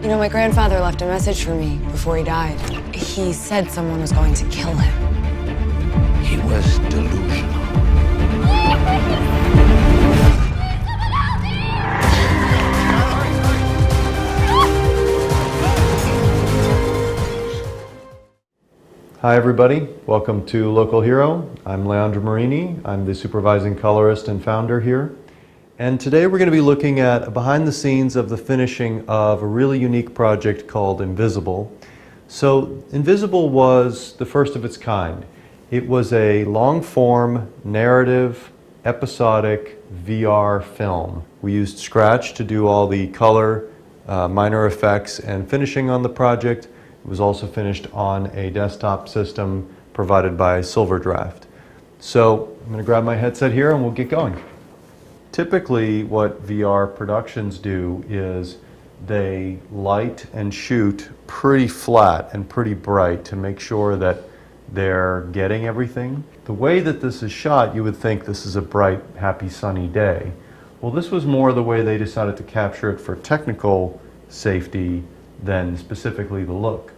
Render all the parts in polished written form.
You know, my grandfather left a message for me before he died. He said someone was going to kill him. He was delusional. Hi everybody, welcome to Local Hero. I'm Leandro Marini. I'm the supervising colorist and founder here. And today we're going to be looking at behind the scenes of the finishing of a really unique project called Invisible. So Invisible was the first of its kind. It was a long-form, narrative, episodic VR film. We used Scratch to do all the color, minor effects, and finishing on the project. It was also finished on a desktop system provided by Silverdraft. So I'm going to grab my headset here and we'll get going. Typically what VR productions do is they light and shoot pretty flat and pretty bright to make sure that they're getting everything. The way that this is shot, you would think this is a bright, happy, sunny day. Well, this was more the way they decided to capture it for technical safety than specifically the look.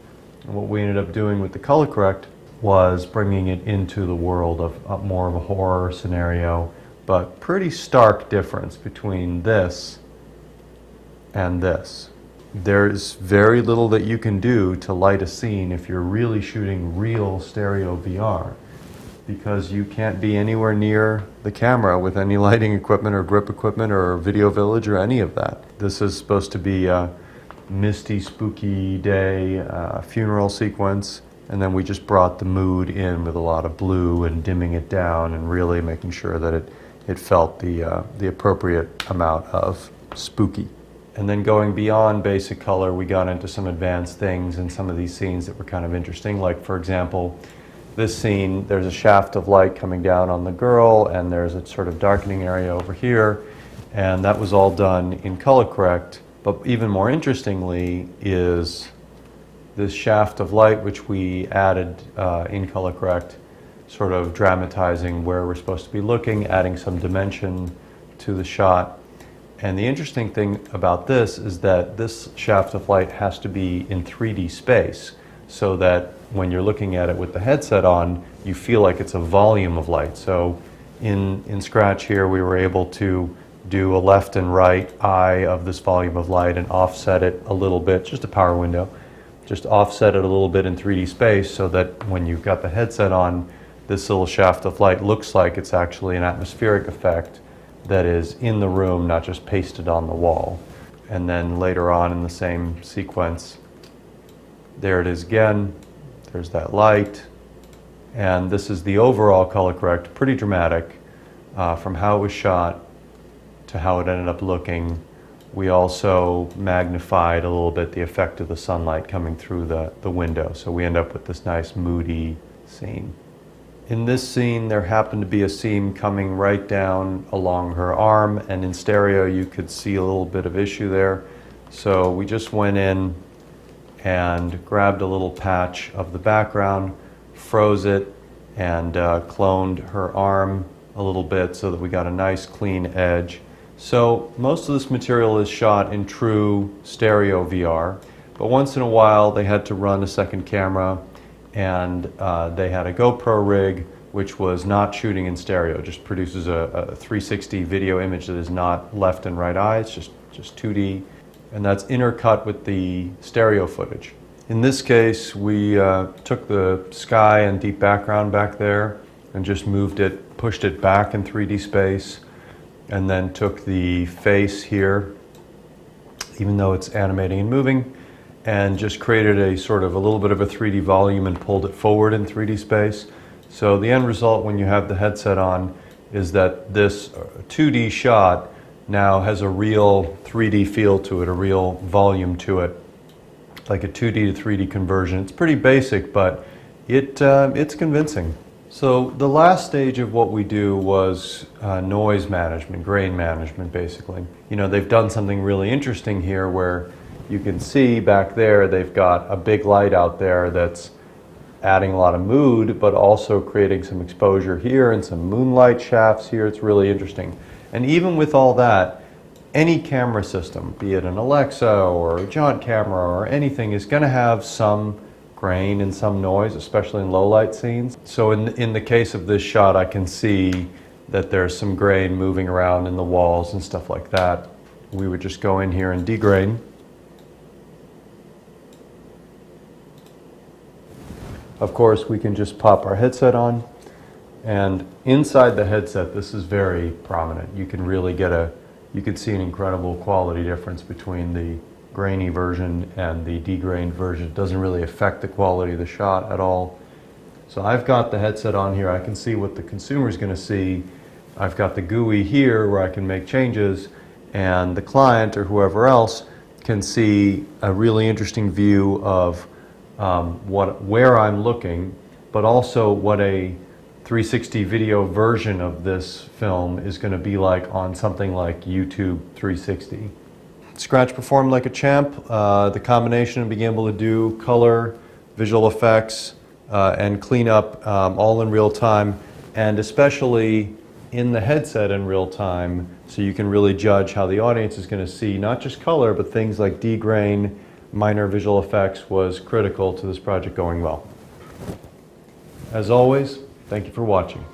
And what we ended up doing with the color correct was bringing it into the world of more of a horror scenario, but pretty stark difference between this and this. There's very little that you can do to light a scene if you're really shooting real stereo VR, because you can't be anywhere near the camera with any lighting equipment or grip equipment or video village or any of that. This is supposed to be a misty, spooky day, funeral sequence, and then we just brought the mood in with a lot of blue and dimming it down and really making sure that it felt the appropriate amount of spooky. And then going beyond basic color, we got into some advanced things in some of these scenes that were kind of interesting. Like, for example, this scene, there's a shaft of light coming down on the girl, and there's a sort of darkening area over here, and that was all done in color correct. But even more interestingly is this shaft of light, which we added in color correct, sort of dramatizing where we're supposed to be looking, adding some dimension to the shot. And the interesting thing about this is that this shaft of light has to be in 3D space, so that when you're looking at it with the headset on, you feel like it's a volume of light. So in Scratch here, we were able to do a left and right eye of this volume of light and offset it a little bit, just a power window, just offset it a little bit in 3D space so that when you've got the headset on, this little shaft of light looks like it's actually an atmospheric effect that is in the room, not just pasted on the wall. And then later on in the same sequence, there it is again, there's that light, and this is the overall color correct, pretty dramatic, from how it was shot to how it ended up looking. We also magnified a little bit the effect of the sunlight coming through the window, so we end up with this nice moody scene. In this scene, there happened to be a seam coming right down along her arm, and in stereo you could see a little bit of issue there. So we just went in and grabbed a little patch of the background, froze it, and cloned her arm a little bit so that we got a nice clean edge. So most of this material is shot in true stereo VR, but once in a while they had to run a second camera, and they had a GoPro rig which was not shooting in stereo, just produces a 360 video image that is not left and right eye, it's just 2D, and that's intercut with the stereo footage. In this case, we took the sky and deep background back there and just moved it, pushed it back in 3D space, and then took the face here, even though it's animating and moving, and just created a sort of a little bit of a 3D volume and pulled it forward in 3D space. So the end result when you have the headset on is that this 2D shot now has a real 3D feel to it, a real volume to it, like a 2D to 3D conversion. It's pretty basic, but it's convincing. So the last stage of what we do was noise management, grain management basically. You know, they've done something really interesting here where you can see back there they've got a big light out there that's adding a lot of mood, but also creating some exposure here and some moonlight shafts here. It's really interesting. And even with all that, any camera system, be it an Alexa or a Jaunt camera or anything, is going to have some grain and some noise, especially in low light scenes. So in the case of this shot, I can see that there's some grain moving around in the walls and stuff like that. We would just go in here and degrain. Of course, we can just pop our headset on, and inside the headset, this is very prominent. You can really you can see an incredible quality difference between the grainy version and the degrained version. It doesn't really affect the quality of the shot at all. So I've got the headset on here. I can see what the consumer is going to see. I've got the GUI here where I can make changes, and the client or whoever else can see a really interesting view of where I'm looking, but also what a 360 video version of this film is going to be like on something like YouTube 360. Scratch performed like a champ. The combination of being able to do color, visual effects, and cleanup all in real time, and especially in the headset in real time, so you can really judge how the audience is going to see not just color, but things like degrain, minor visual effects, was critical to this project going well. As always, thank you for watching.